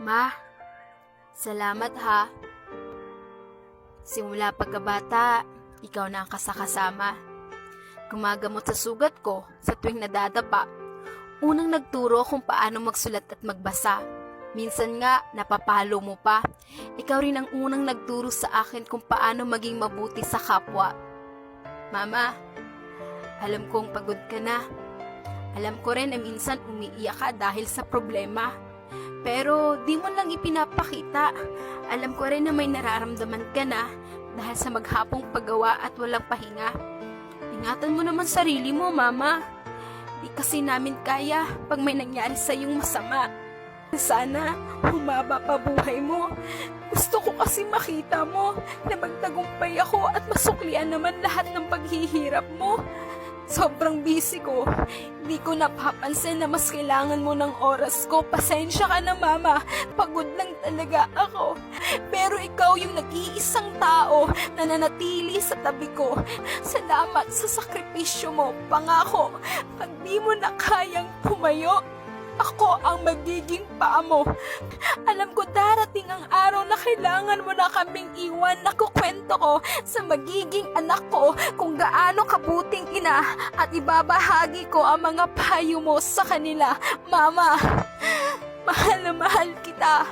Ma, salamat ha. Simula pagkabata, ikaw na ang kasakasama. Gumagamot sa sugat ko sa tuwing nadadapa. Unang nagturo kung paano magsulat at magbasa. Minsan nga, napapalo mo pa. Ikaw rin ang unang nagturo sa akin kung paano maging mabuti sa kapwa. Mama, alam kong pagod ka na. Alam ko rin na minsan umiiyak ka dahil sa problema. Pero di mo lang ipinapakita. Alam ko rin na may nararamdaman ka na dahil sa maghapong paggawa at walang pahinga. Ingatan mo naman sarili mo, Mama. Di kasi namin kaya pag may nangyari sa iyong masama. Sana humaba pa buhay mo. Gusto ko kasi makita mo na magtagumpay ako at masuklian naman lahat ng paghihirap mo. Sobrang busy ko. Di ko napapansin na mas kailangan mo ng oras ko. Pasensya ka na, Mama. Pagod lang talaga ako. Pero ikaw yung nag-iisang tao na nanatili sa tabi ko. Salamat sa sakripisyo mo. Pangako, pag di mo na kayang pumayo, ako ang magiging paa mo. Alam ko darating ang araw na kailangan mo na kaming iwan. Nakukwento ko sa magiging anak ko kung gaano kabuting ina at ibabahagi ko ang mga payo mo sa kanila. Mama, mahal na mahal kita.